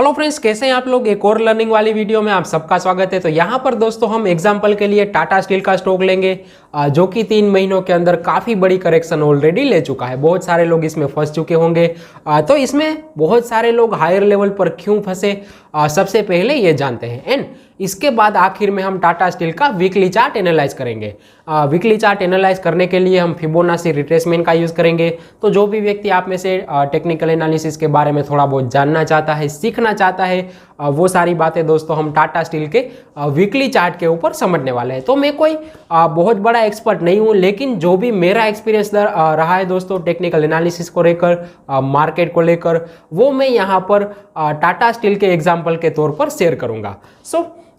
Hello friends, कैसे हैं आप लोग। एक और लर्निंग वाली वीडियो में आप सबका स्वागत है। तो यहाँ पर दोस्तों हम एग्जांपल के लिए टाटा स्टील का स्टॉक लेंगे जो कि 3 महीनों के अंदर काफ़ी बड़ी करेक्शन ऑलरेडी ले चुका है। बहुत सारे लोग इसमें फंस चुके होंगे। तो इसमें बहुत सारे लोग हायर लेवल पर क्यों फंसे सबसे पहले ये जानते हैं एंड इसके बाद आखिर में हम टाटा स्टील का वीकली चार्ट एनालाइज करेंगे। वीकली चार्ट एनालाइज करने के लिए हम फिबोनाची रिट्रेसमेंट का यूज़ करेंगे। तो जो भी व्यक्ति आप में से टेक्निकल एनालिसिस के बारे में थोड़ा बहुत जानना चाहता है, सीखना चाहता है, वो सारी बातें दोस्तों हम टाटा स्टील के वीकली चार्ट के ऊपर समझने वाले हैं। तो मैं कोई बहुत बड़ा एक्सपर्ट नहीं हूँ, लेकिन जो भी मेरा एक्सपीरियंस रहा है दोस्तों टेक्निकल एनालिसिस को लेकर, मार्केट को लेकर, वो मैं यहाँ पर टाटा स्टील के एग्जाम्पल के तौर पर शेयर करूँगा।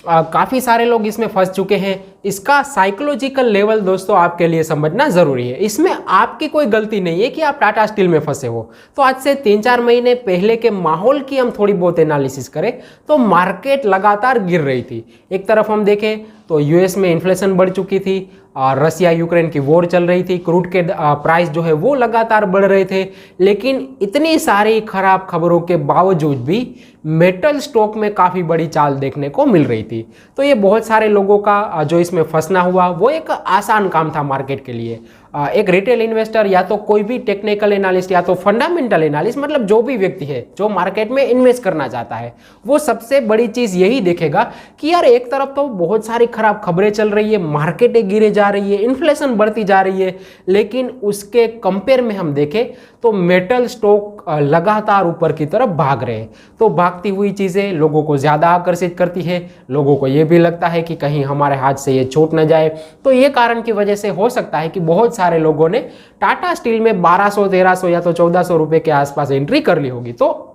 काफ़ी सारे लोग इसमें फंस चुके हैं। इसका साइकोलॉजिकल लेवल दोस्तों आपके लिए समझना ज़रूरी है। इसमें आपकी कोई गलती नहीं है कि आप टाटा स्टील में फंसे हो। तो आज से 3-4 महीने पहले के माहौल की हम थोड़ी बहुत एनालिसिस करें तो मार्केट लगातार गिर रही थी। एक तरफ हम देखें तो यूएस में इन्फ्लेशन बढ़ चुकी थी, रसिया यूक्रेन की वॉर चल रही थी, क्रूड के प्राइस जो है वो लगातार बढ़ रहे थे। लेकिन इतनी सारी खराब खबरों के बावजूद भी मेटल स्टॉक में काफ़ी बड़ी चाल देखने को मिल रही थी। तो ये बहुत सारे लोगों का जो इसमें फंसना हुआ वो एक आसान काम था मार्केट के लिए। एक रिटेल इन्वेस्टर या तो कोई भी टेक्निकल एनालिस्ट या तो फंडामेंटल एनालिस्ट, मतलब जो भी व्यक्ति है जो मार्केट में इन्वेस्ट करना चाहता है, वो सबसे बड़ी चीज़ यही देखेगा कि यार एक तरफ तो बहुत सारी खराब खबरें चल रही है, मार्केटें गिरे जा रही है, इन्फ्लेशन बढ़ती जा रही है, लेकिन उसके कंपेयर में हम देखें तो मेटल स्टॉक लगातार ऊपर की तरफ भाग रहे हैं। तो भागती हुई चीज़ें लोगों को ज़्यादा आकर्षित करती है। लोगों को ये भी लगता है कि कहीं हमारे हाथ से ये छूट न जाए। तो ये कारण की वजह से हो सकता है कि बहुत सारे लोगों ने टाटा स्टील में 1200, 1300 या तो 1400 रुपये के आसपास एंट्री कर ली होगी। तो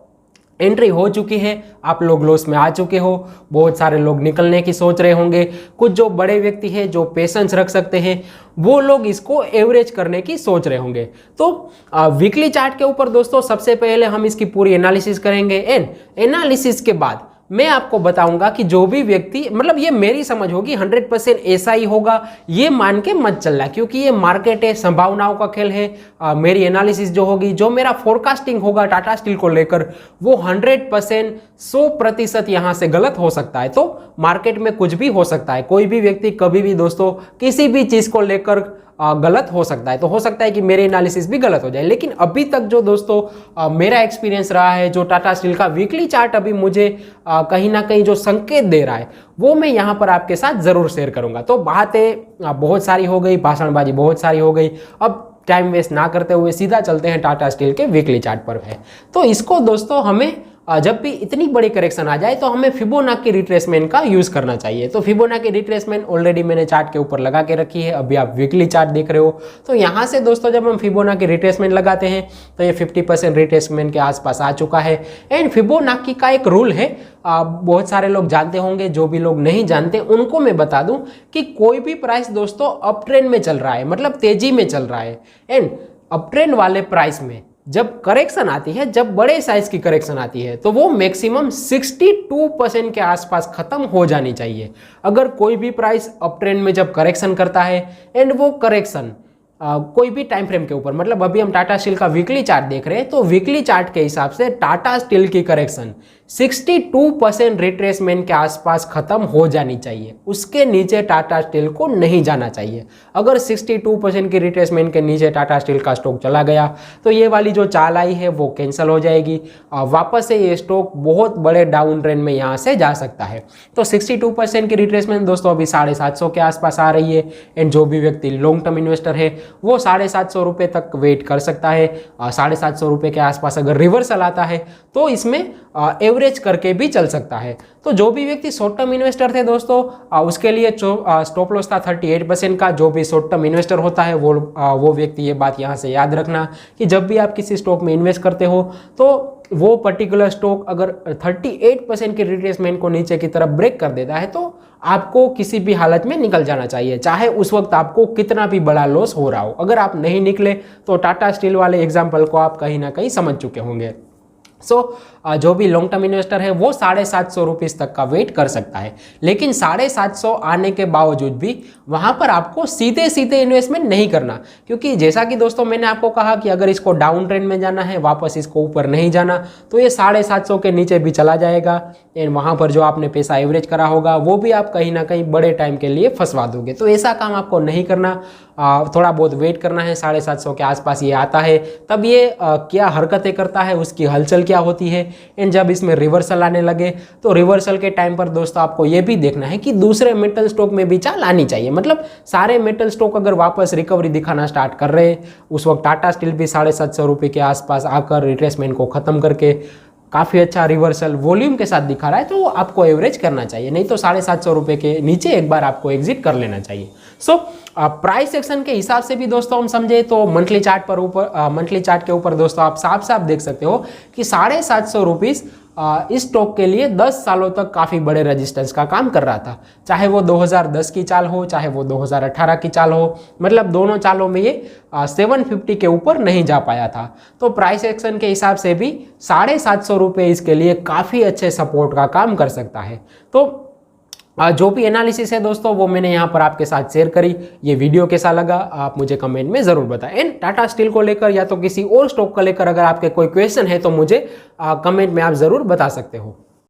एंट्री हो चुकी है, आप लोग लॉस में आ चुके हो। बहुत सारे लोग निकलने की सोच रहे होंगे। कुछ जो बड़े व्यक्ति हैं जो पेशेंस रख सकते हैं वो लोग इसको एवरेज करने की सोच रहे होंगे। तो वीकली चार्ट के ऊपर दोस्तों सबसे पहले हम इसकी पूरी एनालिसिस करेंगे एंड एनालिसिस के बाद मैं आपको बताऊंगा कि जो भी व्यक्ति, मतलब ये मेरी समझ होगी, 100% ऐसा ही होगा ये मान के मत चलना, क्योंकि ये मार्केट है, संभावनाओं का खेल है। मेरी एनालिसिस जो होगी, जो मेरा फोरकास्टिंग होगा टाटा स्टील को लेकर, वो 100%, 100% यहाँ से गलत हो सकता है। तो मार्केट में कुछ भी हो सकता है। कोई भी व्यक्ति कभी भी दोस्तों किसी भी चीज़ को लेकर गलत हो सकता है। तो हो सकता है कि मेरे एनालिसिस भी गलत हो जाए, लेकिन अभी तक जो दोस्तों मेरा एक्सपीरियंस रहा है, जो टाटा स्टील का वीकली चार्ट अभी मुझे कहीं ना कहीं जो संकेत दे रहा है, वो मैं यहाँ पर आपके साथ ज़रूर शेयर करूँगा। तो बातें बहुत सारी हो गई, भाषणबाजी बहुत सारी हो गई। अब टाइम वेस्ट ना करते हुए सीधा चलते हैं टाटा स्टील के वीकली चार्ट पर है। तो इसको दोस्तों हमें जब भी इतनी बड़ी करेक्शन आ जाए तो हमें फिबोनाची रिट्रेसमेंट का यूज़ करना चाहिए। तो फिबोनाची रिट्रेसमेंट ऑलरेडी मैंने चार्ट के ऊपर लगा के रखी है। अभी आप वीकली चार्ट देख रहे हो। तो यहाँ से दोस्तों जब हम फिबोनाची रिट्रेसमेंट लगाते हैं तो ये 50% रिट्रेसमेंट के आसपास आ चुका है। एंड फिबोनाची का एक रूल है, बहुत सारे लोग जानते होंगे, जो भी लोग नहीं जानते उनको मैं बता दूं कि कोई भी प्राइस दोस्तों अप ट्रेंड में चल रहा है, मतलब तेजी में चल रहा है, एंड अप ट्रेंड वाले प्राइस में जब करेक्शन आती है, जब बड़े साइज की करेक्शन आती है, तो वो मैक्सिमम 62% के आसपास खत्म हो जानी चाहिए। अगर कोई भी प्राइस अप ट्रेंड में जब करेक्शन करता है एंड वो करेक्शन कोई भी टाइम फ्रेम के ऊपर, मतलब अभी हम टाटा स्टील का वीकली चार्ट देख रहे हैं, तो वीकली चार्ट के हिसाब से टाटा स्टील की करेक्शन 62% रिट्रेसमेंट के आसपास खत्म हो जानी चाहिए। उसके नीचे टाटा स्टील को नहीं जाना चाहिए। अगर 62% की रिट्रेसमेंट के नीचे टाटा स्टील का स्टॉक चला गया तो ये वाली जो चाल आई है वो कैंसिल हो जाएगी। वापस से ये स्टॉक बहुत बड़े डाउन ट्रेंड में यहाँ से जा सकता है। तो 62% की रिट्रेसमेंट दोस्तों अभी 750 के आसपास आ रही है। एंड जो भी व्यक्ति लॉन्ग टर्म इन्वेस्टर है वो 750 रुपये तक वेट कर सकता है। 750 रुपये के आसपास अगर रिवर्सल आता है तो इसमें एवरेज करके भी चल सकता है। तो जो भी व्यक्ति शॉर्ट टर्म इन्वेस्टर थे दोस्तों, उसके लिए स्टॉप लॉस था 38% का। जो भी शॉर्ट टर्म इन्वेस्टर होता है वो व्यक्ति ये बात यहाँ से याद रखना कि जब भी आप किसी स्टॉक में इन्वेस्ट करते हो तो वो पर्टिकुलर स्टॉक अगर 38% के रिट्रेसमेंट को नीचे की तरफ ब्रेक कर देता है तो आपको किसी भी हालत में निकल जाना चाहिए, चाहे उस वक्त आपको कितना भी बड़ा लॉस हो रहा हो। अगर आप नहीं निकले तो टाटा स्टील वाले एग्जाम्पल को आप कहीं ना कहीं समझ चुके होंगे। जो भी लॉन्ग टर्म इन्वेस्टर है वो 750 रुपीज़ तक का वेट कर सकता है। लेकिन 750 आने के बावजूद भी वहाँ पर आपको सीधे सीधे इन्वेस्टमेंट नहीं करना, क्योंकि जैसा कि दोस्तों मैंने आपको कहा कि अगर इसको डाउन ट्रेंड में जाना है, वापस इसको ऊपर नहीं जाना, तो ये 750 के नीचे भी चला जाएगा एंड वहाँ पर जो आपने पैसा एवरेज करा होगा वो भी आप कहीं ना कहीं बड़े टाइम के लिए फंसवा दोगे। तो ऐसा काम आपको नहीं करना, थोड़ा बहुत वेट करना है। 750 के आसपास ये आता है, तब ये क्या हरकतें करता है, उसकी हलचल क्या होती है, एंड जब इसमें रिवर्सल आने लगे तो रिवर्सल के टाइम पर दोस्तों आपको ये भी देखना है कि दूसरे मेटल स्टॉक में भी चाल आनी चाहिए। मतलब सारे मेटल स्टॉक अगर वापस रिकवरी दिखाना स्टार्ट कर रहे हैं, उस वक्त टाटा स्टील भी 750 रुपये के आसपास आकर रिट्रेसमेंट को ख़त्म करके काफ़ी अच्छा रिवर्सल वॉल्यूम के साथ दिखा रहा है, तो आपको एवरेज करना चाहिए, नहीं तो 750 रुपये के नीचे एक बार आपको एग्जिट कर लेना चाहिए। प्राइस एक्शन के हिसाब से भी दोस्तों हम समझे तो मंथली चार्ट के ऊपर दोस्तों आप साफ साफ देख सकते हो कि 750 रुपीज़ इस स्टॉक के लिए 10 सालों तक काफ़ी बड़े रेजिस्टेंस का काम कर रहा था, चाहे वो 2010 की चाल हो, चाहे वो 2018 की चाल हो। मतलब दोनों चालों में ये 750 के ऊपर नहीं जा पाया था। तो प्राइस एक्शन के हिसाब से भी 750 रुपये इसके लिए काफ़ी अच्छे सपोर्ट का काम कर सकता है। तो जो भी एनालिसिस है दोस्तों वो मैंने यहाँ पर आपके साथ शेयर करी। ये वीडियो कैसा लगा आप मुझे कमेंट में ज़रूर बताएं। एंड टाटा स्टील को लेकर या तो किसी और स्टॉक को लेकर अगर आपके कोई क्वेश्चन है तो मुझे कमेंट में आप ज़रूर बता सकते हो।